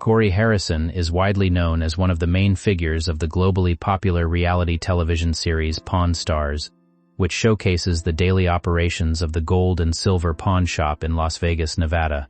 Corey Harrison is widely known as one of the main figures of the globally popular reality television series Pawn Stars, which showcases the daily operations of the gold and silver pawn shop in Las Vegas, Nevada.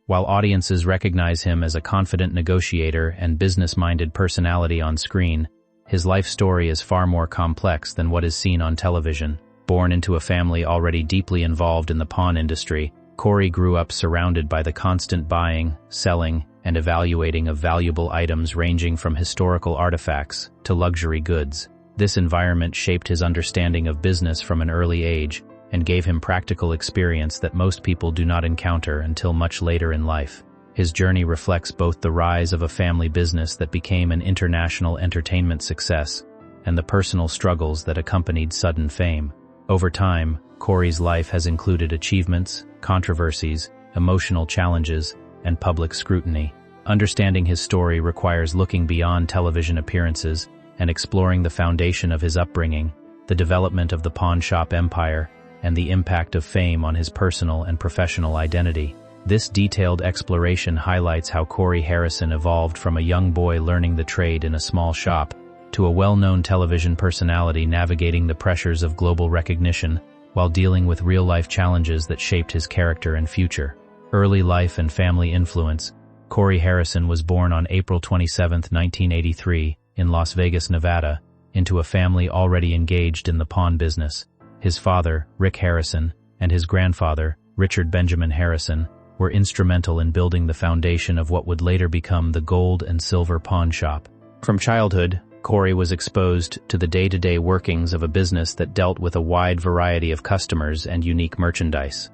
While audiences recognize him as a confident negotiator and business-minded personality on screen, his life story is far more complex than what is seen on television. Born into a family already deeply involved in the pawn industry, Corey grew up surrounded by the constant buying, selling, and evaluating of valuable items ranging from historical artifacts to luxury goods. This environment shaped his understanding of business from an early age and gave him practical experience that most people do not encounter until much later in life. His journey reflects both the rise of a family business that became an international entertainment success and the personal struggles that accompanied sudden fame. Over time, Corey's life has included achievements, controversies, emotional challenges, and public scrutiny. Understanding his story requires looking beyond television appearances and exploring the foundation of his upbringing, the development of the pawn shop empire, and the impact of fame on his personal and professional identity. This detailed exploration highlights how Corey Harrison evolved from a young boy learning the trade in a small shop to a well-known television personality navigating the pressures of global recognition while dealing with real-life challenges that shaped his character and future. Early life and family influence. Corey Harrison was born on April 27, 1983, in Las Vegas, Nevada, into a family already engaged in the pawn business. His father, Rick Harrison, and his grandfather, Richard Benjamin Harrison, were instrumental in building the foundation of what would later become the gold and silver pawn shop. From childhood, Corey was exposed to the day-to-day workings of a business that dealt with a wide variety of customers and unique merchandise.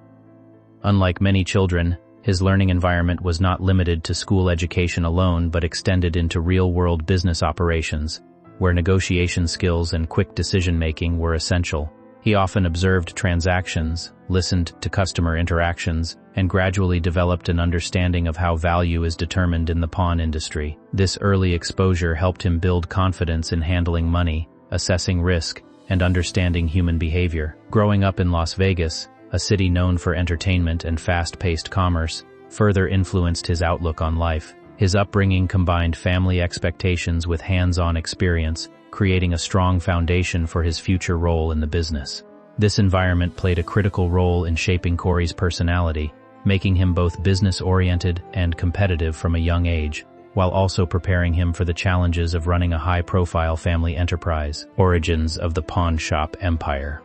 Unlike many children, his learning environment was not limited to school education alone but extended into real-world business operations, where negotiation skills and quick decision-making were essential. He often observed transactions, listened to customer interactions, and gradually developed an understanding of how value is determined in the pawn industry. This early exposure helped him build confidence in handling money, assessing risk, and understanding human behavior. Growing up in Las Vegas, a city known for entertainment and fast-paced commerce, further influenced his outlook on life. His upbringing combined family expectations with hands-on experience, creating a strong foundation for his future role in the business. This environment played a critical role in shaping Corey's personality, making him both business-oriented and competitive from a young age, while also preparing him for the challenges of running a high-profile family enterprise. Origins of the pawn shop empire.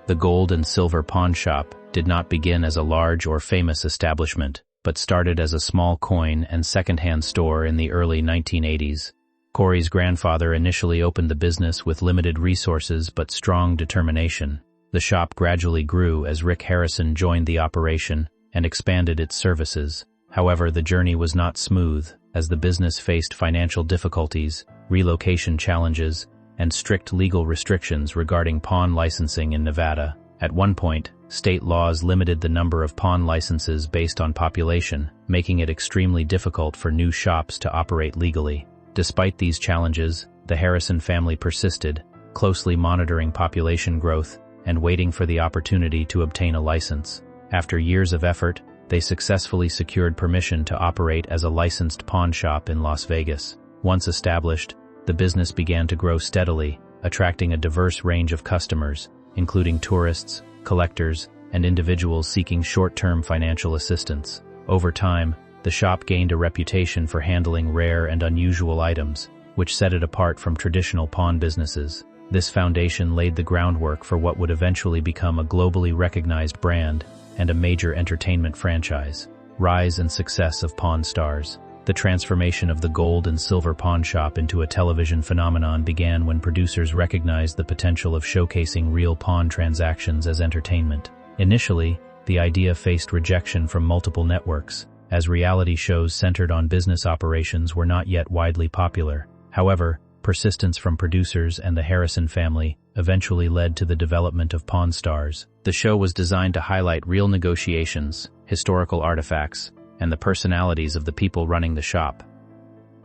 The gold and silver pawn shop did not begin as a large or famous establishment, but started as a small coin and second-hand store in the early 1980s. Corey's grandfather initially opened the business with limited resources but strong determination. The shop gradually grew as Rick Harrison joined the operation and expanded its services. However, the journey was not smooth, as the business faced financial difficulties, relocation challenges, and strict legal restrictions regarding pawn licensing in Nevada. At one point, state laws limited the number of pawn licenses based on population, making it extremely difficult for new shops to operate legally. Despite these challenges, the Harrison family persisted, closely monitoring population growth and waiting for the opportunity to obtain a license. After years of effort, they successfully secured permission to operate as a licensed pawn shop in Las Vegas. Once established, the business began to grow steadily, attracting a diverse range of customers, including tourists, collectors, and individuals seeking short-term financial assistance. Over time, the shop gained a reputation for handling rare and unusual items, which set it apart from traditional pawn businesses. This foundation laid the groundwork for what would eventually become a globally recognized brand and a major entertainment franchise. Rise and success of Pawn Stars. The transformation of the gold and silver pawn shop into a television phenomenon began when producers recognized the potential of showcasing real pawn transactions as entertainment. Initially, the idea faced rejection from multiple networks, as reality shows centered on business operations were not yet widely popular. However, persistence from producers and the Harrison family eventually led to the development of Pawn Stars. The show was designed to highlight real negotiations, historical artifacts, and the personalities of the people running the shop.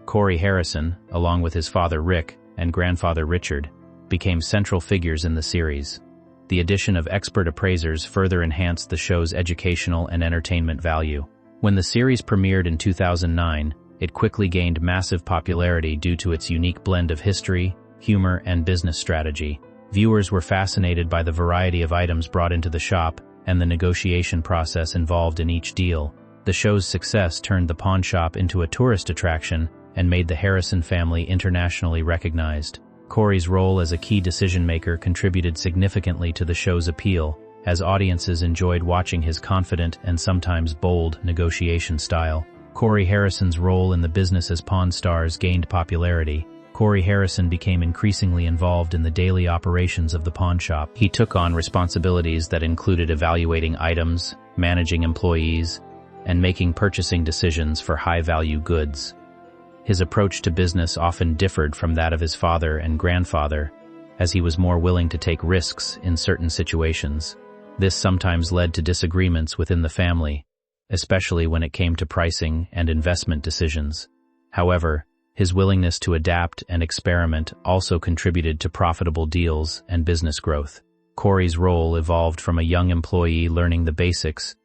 Corey Harrison, along with his father Rick and grandfather Richard, became central figures in the series. The addition of expert appraisers further enhanced the show's educational and entertainment value. When the series premiered in 2009, It quickly gained massive popularity due to its unique blend of history, humor, and business strategy. Viewers were fascinated by the variety of items brought into the shop and the negotiation process involved in each deal. The show's success turned the pawn shop into a tourist attraction and made the Harrison family internationally recognized. Corey's role as a key decision-maker contributed significantly to the show's appeal, as audiences enjoyed watching his confident and sometimes bold negotiation style. Corey Harrison's role in the business as Pawn Stars gained popularity. Corey Harrison became increasingly involved in the daily operations of the pawn shop. He took on responsibilities that included evaluating items, managing employees, and making purchasing decisions for high-value goods. His approach to business often differed from that of his father and grandfather, as he was more willing to take risks in certain situations. This sometimes led to disagreements within the family, especially when it came to pricing and investment decisions. However, his willingness to adapt and experiment also contributed to profitable deals and business growth. Corey's role evolved from a young employee learning the basics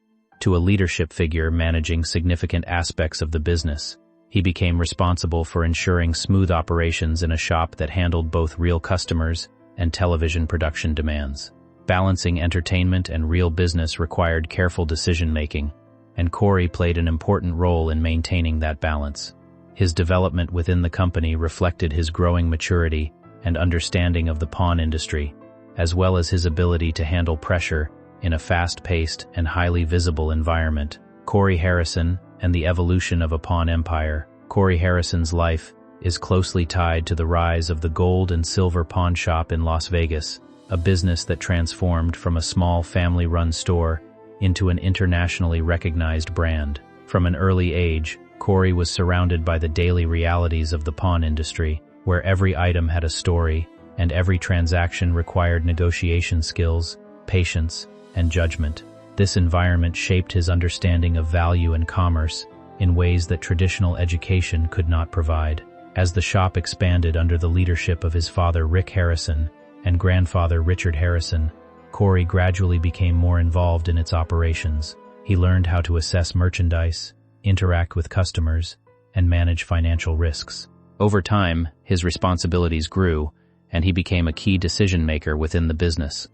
to a leadership figure managing significant aspects of the business. He became responsible for ensuring smooth operations in a shop that handled both real customers and television production demands. Balancing entertainment and real business required careful decision-making, and Corey played an important role in maintaining that balance. His development within the company reflected his growing maturity and understanding of the pawn industry, as well as his ability to handle pressure in a fast-paced and highly visible environment. Corey Harrison and the evolution of a pawn empire. Corey Harrison's life is closely tied to the rise of the gold and silver pawn shop in Las Vegas, a business that transformed from a small family-run store into an internationally recognized brand. From an early age, Corey was surrounded by the daily realities of the pawn industry, where every item had a story and every transaction required negotiation skills, patience, and judgment. This environment shaped his understanding of value and commerce in ways that traditional education could not provide. As the shop expanded under the leadership of his father Rick Harrison and grandfather Richard Harrison, Corey gradually became more involved in its operations. He learned how to assess merchandise, interact with customers, and manage financial risks. Over time, his responsibilities grew, and he became a key decision-maker within the business.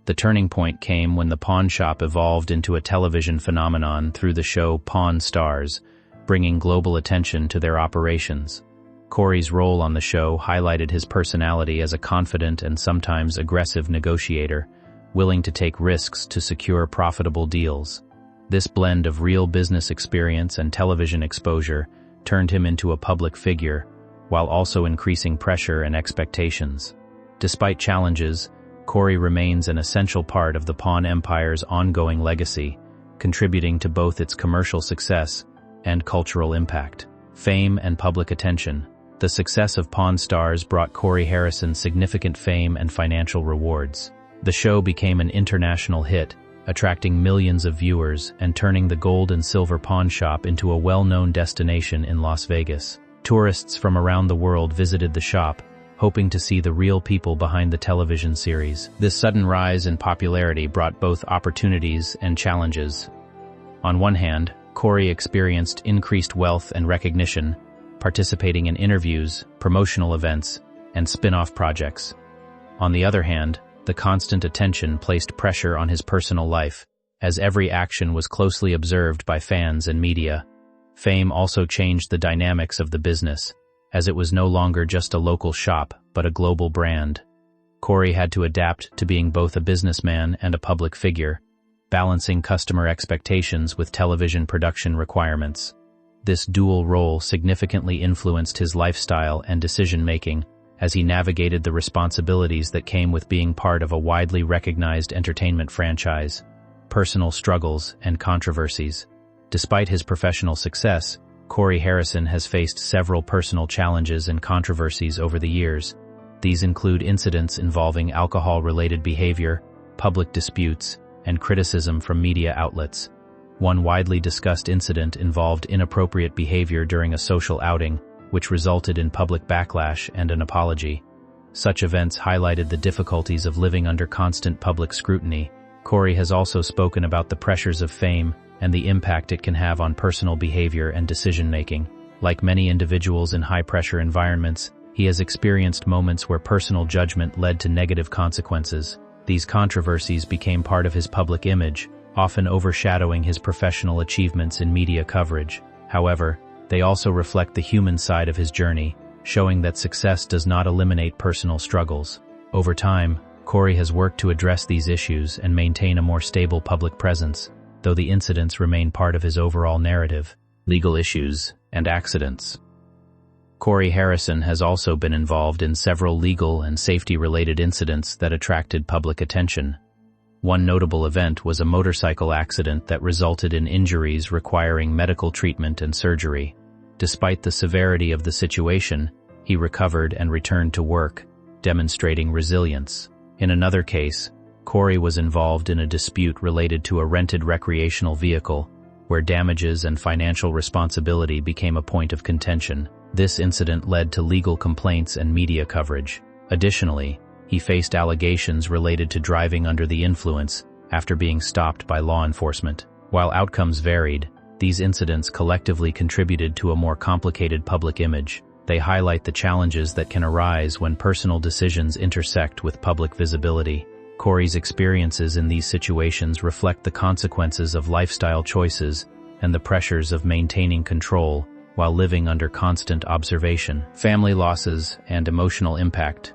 The turning point came when the pawn shop evolved into a television phenomenon through the show Pawn Stars, bringing global attention to their operations. Corey's role on the show highlighted his personality as a confident and sometimes aggressive negotiator, willing to take risks to secure profitable deals. This blend of real business experience and television exposure turned him into a public figure, while also increasing pressure and expectations. Despite challenges, Corey remains an essential part of the pawn empire's ongoing legacy, contributing to both its commercial success and cultural impact. Fame and public attention. The success of Pawn Stars brought Corey Harrison significant fame and financial rewards. The show became an international hit, attracting millions of viewers and turning the gold and silver pawn shop into a well-known destination in Las Vegas. Tourists from around the world visited the shop, hoping to see the real people behind the television series. This sudden rise in popularity brought both opportunities and challenges. On one hand, Corey experienced increased wealth and recognition, participating in interviews, promotional events, and spin-off projects. On the other hand, the constant attention placed pressure on his personal life, as every action was closely observed by fans and media. Fame also changed the dynamics of the business, as it was no longer just a local shop, but a global brand. Corey had to adapt to being both a businessman and a public figure, balancing customer expectations with television production requirements. This dual role significantly influenced his lifestyle and decision-making as he navigated the responsibilities that came with being part of a widely recognized entertainment franchise, personal struggles, and controversies. Despite his professional success, Corey Harrison has faced several personal challenges and controversies over the years. These include incidents involving alcohol-related behavior, public disputes, and criticism from media outlets. One widely discussed incident involved inappropriate behavior during a social outing, which resulted in public backlash and an apology. Such events highlighted the difficulties of living under constant public scrutiny. Corey has also spoken about the pressures of fame and the impact it can have on personal behavior and decision-making. Like many individuals in high-pressure environments, he has experienced moments where personal judgment led to negative consequences. These controversies became part of his public image, often overshadowing his professional achievements in media coverage. However, they also reflect the human side of his journey, showing that success does not eliminate personal struggles. Over time, Corey has worked to address these issues and maintain a more stable public presence, though the incidents remain part of his overall narrative. Legal issues and accidents. Corey Harrison has also been involved in several legal and safety-related incidents that attracted public attention. One notable event was a motorcycle accident that resulted in injuries requiring medical treatment and surgery. Despite the severity of the situation, he recovered and returned to work, demonstrating resilience. In another case, Corey was involved in a dispute related to a rented recreational vehicle, where damages and financial responsibility became a point of contention. This incident led to legal complaints and media coverage. Additionally, he faced allegations related to driving under the influence after being stopped by law enforcement. While outcomes varied, these incidents collectively contributed to a more complicated public image. They highlight the challenges that can arise when personal decisions intersect with public visibility. Corey's experiences in these situations reflect the consequences of lifestyle choices and the pressures of maintaining control while living under constant observation. Family losses and emotional impact.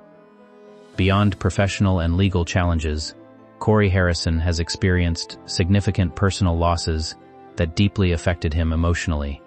Beyond professional and legal challenges, Corey Harrison has experienced significant personal losses that deeply affected him emotionally.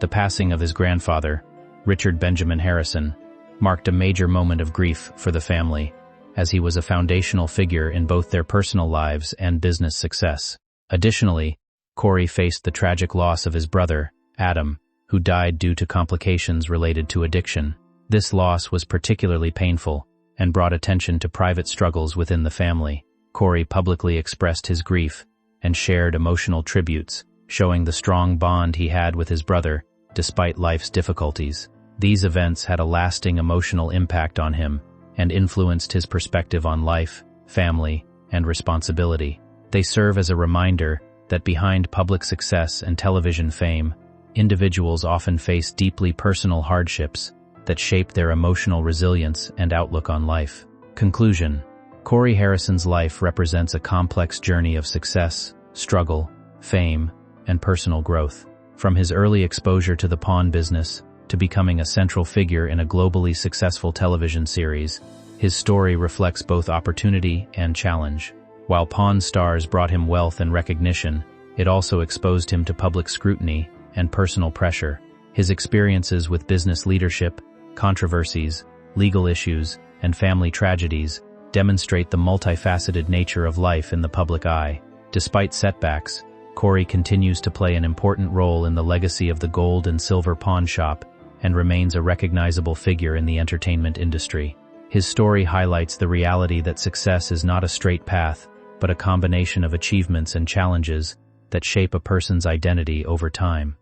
The passing of his grandfather, Richard Benjamin Harrison, marked a major moment of grief for the family, as he was a foundational figure in both their personal lives and business success. Additionally, Corey faced the tragic loss of his brother, Adam, who died due to complications related to addiction. This loss was particularly painful and brought attention to private struggles within the family. Corey publicly expressed his grief and shared emotional tributes, showing the strong bond he had with his brother despite life's difficulties. These events had a lasting emotional impact on him and influenced his perspective on life, family, and responsibility. They serve as a reminder that behind public success and television fame, individuals often face deeply personal hardships that shape their emotional resilience and outlook on life. Conclusion: Corey Harrison's life represents a complex journey of success, struggle, fame, and personal growth. From his early exposure to the pawn business to becoming a central figure in a globally successful television series, his story reflects both opportunity and challenge. While Pawn Stars brought him wealth and recognition, it also exposed him to public scrutiny and personal pressure. His experiences with business leadership, controversies, legal issues, and family tragedies demonstrate the multifaceted nature of life in the public eye. Despite setbacks, Corey continues to play an important role in the legacy of the gold and silver pawn shop and remains a recognizable figure in the entertainment industry. His story highlights the reality that success is not a straight path, but a combination of achievements and challenges that shape a person's identity over time.